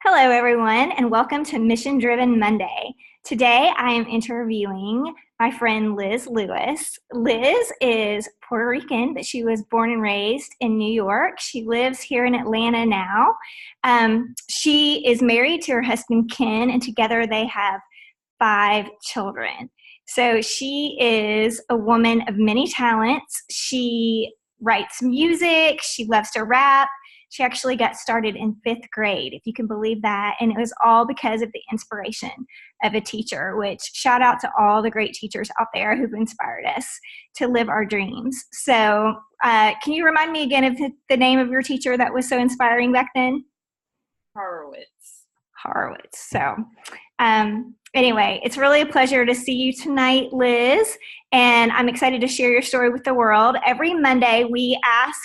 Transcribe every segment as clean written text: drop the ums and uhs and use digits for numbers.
Hello, everyone, and welcome to Mission Driven Monday. Today, I am interviewing my friend Liz Lewis. Liz is Puerto Rican, but she was born and raised in New York. She lives here in Atlanta now. She is married to her husband, Ken, and together they have 5 children. So she is a woman of many talents. She writes music. She loves to rap. She actually got started in 5th grade, if you can believe that. And it was all because of the inspiration of a teacher, which shout out to all the great teachers out there who've inspired us to live our dreams. So can you remind me again of the name of your teacher that was so inspiring back then? Horowitz. So anyway, it's really a pleasure to see you tonight, Liz. And I'm excited to share your story with the world. Every Monday, we ask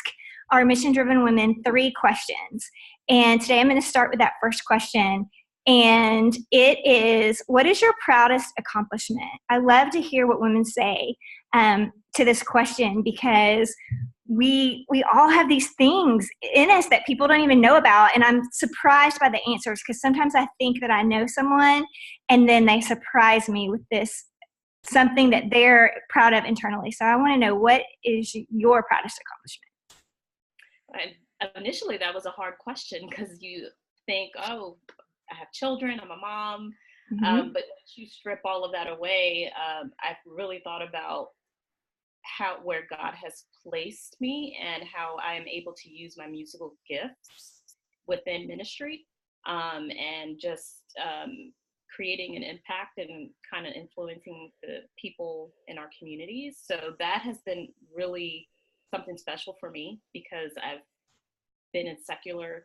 our mission-driven women 3 questions. And today I'm going to start with that first question. And it is, what is your proudest accomplishment? I love to hear what women say to this question, because we all have these things in us that people don't even know about. And I'm surprised by the answers, because sometimes I think that I know someone and then they surprise me with this something that they're proud of internally. So I want to know, what is your proudest accomplishment? Initially, that was a hard question, because you think, oh, I have children, I'm a mom. But once you strip all of that away, I've really thought about where God has placed me and how I am able to use my musical gifts within ministry, and just creating an impact and kind of influencing the people in our communities. So that has been really something special for me, because I've been in secular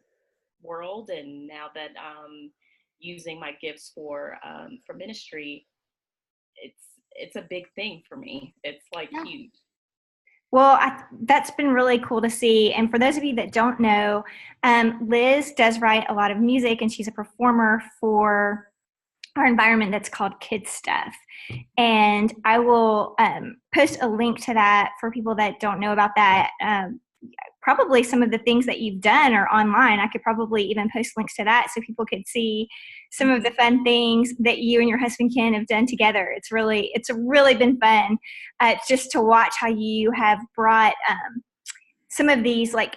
world, and now that I'm using my gifts for ministry, it's a big thing for me. It's like huge. Well, that's been really cool to see. And for those of you that don't know, Liz does write a lot of music, and she's a performer for our environment that's called Kids Stuff. And I will post a link to that for people that don't know about that. Probably some of the things that you've done are online. I could probably even post links to that so people could see some of the fun things that you and your husband Ken have done together. It's really been fun just to watch how you have brought some of these like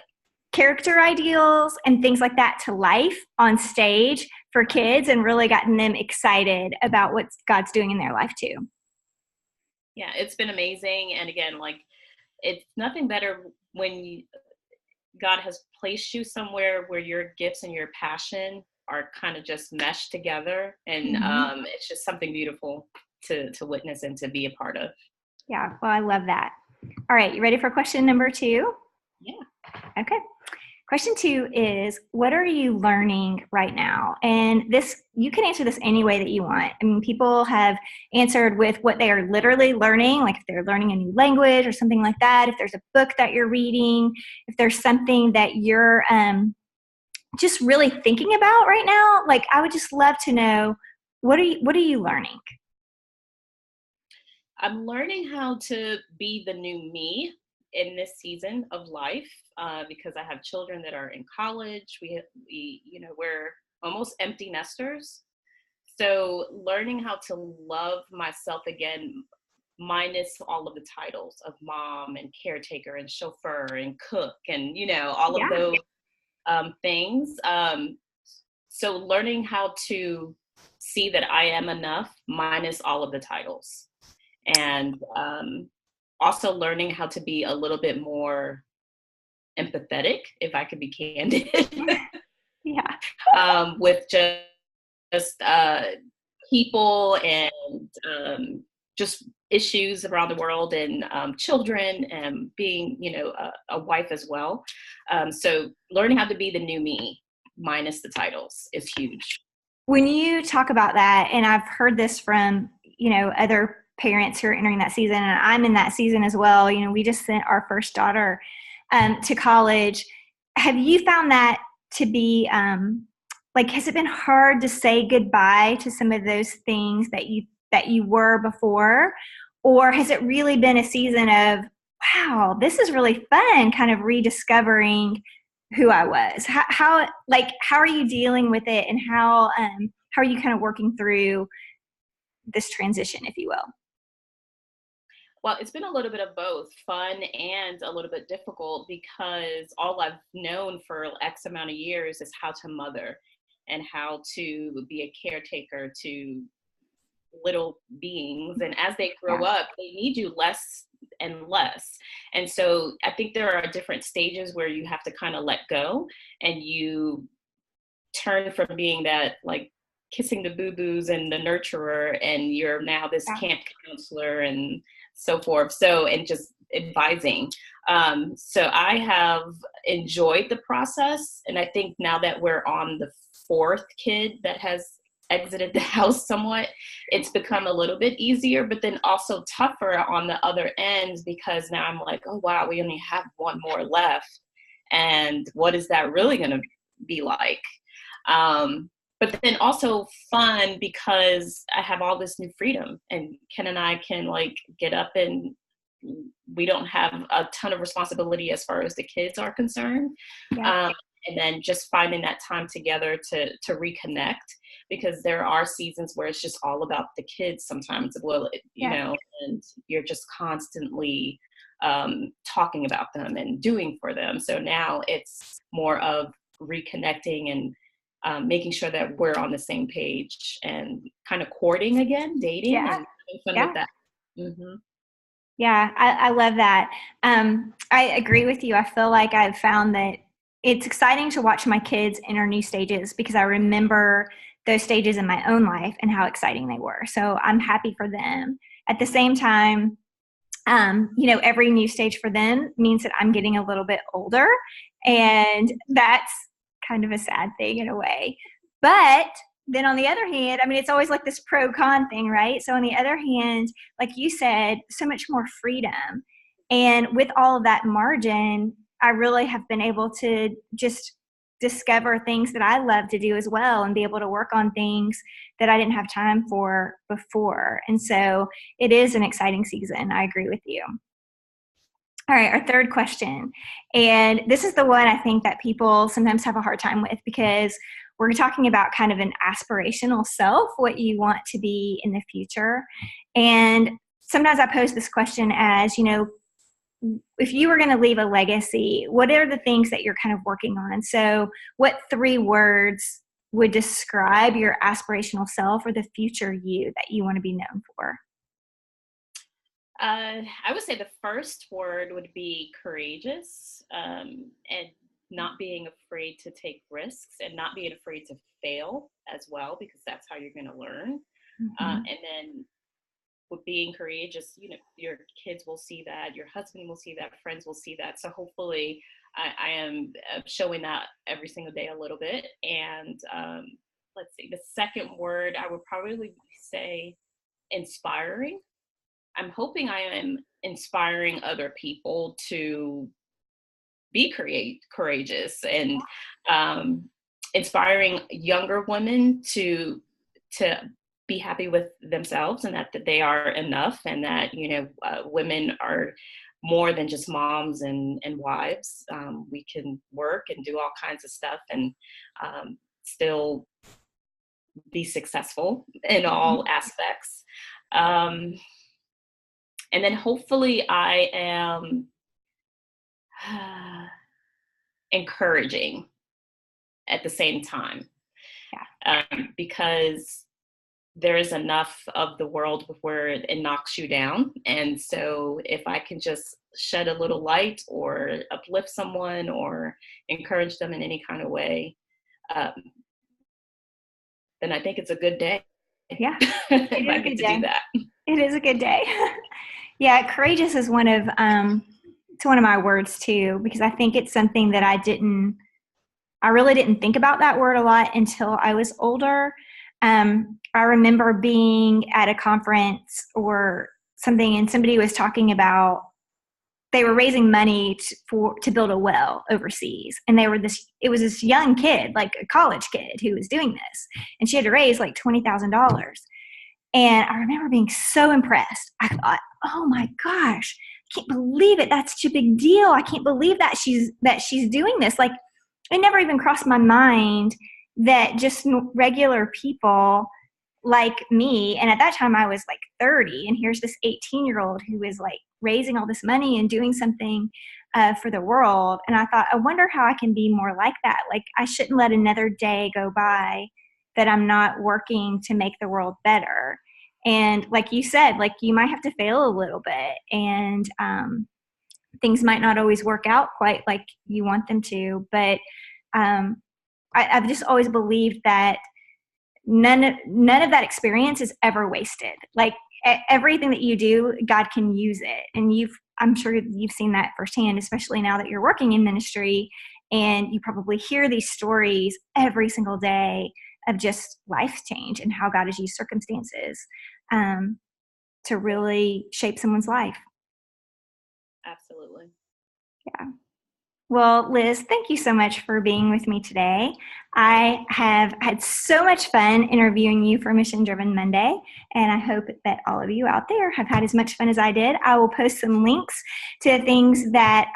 character ideals and things like that to life on stage for kids, and really gotten them excited about what God's doing in their life too. Yeah, it's been amazing. And again, like, it's nothing better when God has placed you somewhere where your gifts and your passion are kind of just meshed together. And it's just something beautiful to witness and to be a part of. Yeah, well, I love that. All right, you ready for question number 2? Yeah. Okay. Question 2 is, what are you learning right now? And this, you can answer this any way that you want. I mean, people have answered with what they are literally learning, like if they're learning a new language or something like that, if there's a book that you're reading, if there's something that you're just really thinking about right now. Like, I would just love to know, what are you learning? I'm learning how to be the new me in this season of life, because I have children that are in college. We're almost empty nesters. So learning how to love myself again, minus all of the titles of mom and caretaker and chauffeur and cook and, all of those things. So learning how to see that I am enough minus all of the titles. And also learning how to be a little bit more empathetic, if I could be candid. With just people and just issues around the world, and children, and being, a wife as well. So learning how to be the new me minus the titles is huge. When you talk about that, and I've heard this from, other parents who are entering that season, and I'm in that season as well. We just sent our first daughter to college. Have you found that to be has it been hard to say goodbye to some of those things that you were before, or has it really been a season of, wow, this is really fun, kind of rediscovering who I was. How are you dealing with it, and how are you kind of working through this transition, if you will? Well, it's been a little bit of both fun and a little bit difficult, because all I've known for X amount of years is how to mother and how to be a caretaker to little beings. And as they grow up, they need you less and less. And so I think there are different stages where you have to kind of let go, and you turn from being that like kissing the boo-boos and the nurturer, and you're now this camp counselor and so forth. So, and just advising. So I have enjoyed the process. And I think now that we're on the fourth kid that has exited the house somewhat, it's become a little bit easier, but then also tougher on the other ends, because now I'm like, oh wow, we only have one more left. And what is that really going to be like? But then also fun, because I have all this new freedom, and Ken and I can like get up, and we don't have a ton of responsibility as far as the kids are concerned. And then just finding that time together to reconnect, because there are seasons where it's just all about the kids sometimes, you know, and you're just constantly talking about them and doing for them. So now it's more of reconnecting and making sure that we're on the same page, and kind of courting again, dating, and having fun with that. Mm-hmm. Yeah, I love that. I agree with you. I feel like I've found that it's exciting to watch my kids enter new stages, because I remember those stages in my own life and how exciting they were. So I'm happy for them. At the same time, you know, every new stage for them means that I'm getting a little bit older, and that's kind of a sad thing in a way. But then on the other hand, I mean, it's always like this pro-con thing, right? So on the other hand, like you said, so much more freedom. And with all of that margin, I really have been able to just discover things that I love to do as well, and be able to work on things that I didn't have time for before. And so it is an exciting season. I agree with you. All right, our third question. And this is the one I think that people sometimes have a hard time with, because we're talking about kind of an aspirational self, what you want to be in the future. And sometimes I pose this question as, you know, if you were going to leave a legacy, what are the things that you're kind of working on? So what 3 words would describe your aspirational self, or the future you that you want to be known for? I would say the first word would be courageous, and not being afraid to take risks, and not being afraid to fail as well, because that's how you're going to learn. And then with being courageous, you know, your kids will see that, your husband will see that, friends will see that. So hopefully I am showing that every single day a little bit. And let's see, the second word I would probably say inspiring. I'm hoping I am inspiring other people to be courageous, and inspiring younger women to be happy with themselves, and that they are enough, and that, you know, women are more than just moms and wives. We can work and do all kinds of stuff, and still be successful in all aspects. And then hopefully I am encouraging at the same time, because there is enough of the world where it knocks you down. And so if I can just shed a little light, or uplift someone, or encourage them in any kind of way, then I think it's a good day. Yeah, if I get to do that. It is a good day. Yeah, courageous is one of it's one of my words too, because I think it's something that I really didn't think about that word a lot until I was older. I remember being at a conference or something, and somebody was talking about they were raising money to build a well overseas, and it was this young kid, like a college kid, who was doing this, and she had to raise like $20,000. And I remember being so impressed. I thought, oh my gosh, I can't believe it. That's such a big deal. I can't believe that she's doing this. Like, it never even crossed my mind that just regular people like me, and at that time I was like 30, and here's this 18-year-old who is like raising all this money and doing something for the world. And I thought, I wonder how I can be more like that. Like, I shouldn't let another day go by that I'm not working to make the world better. And like you said, like, you might have to fail a little bit, and things might not always work out quite like you want them to, but I've just always believed that none of that experience is ever wasted. Like, everything that you do, God can use it. And I'm sure you've seen that firsthand, especially now that you're working in ministry, and you probably hear these stories every single day of just life change and how God has used circumstances to really shape someone's life. Absolutely. Yeah. Well, Liz, thank you so much for being with me today. I have had so much fun interviewing you for Mission Driven Monday, and I hope that all of you out there have had as much fun as I did. I will post some links to things that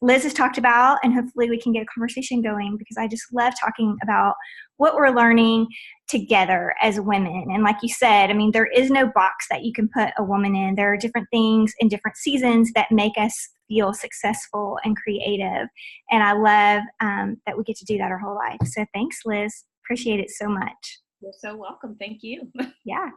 Liz has talked about, and hopefully we can get a conversation going, because I just love talking about what we're learning together as women. And like you said, I mean, there is no box that you can put a woman in. There are different things in different seasons that make us feel successful and creative. And I love that we get to do that our whole life. So thanks, Liz. Appreciate it so much. You're so welcome. Thank you. Yeah.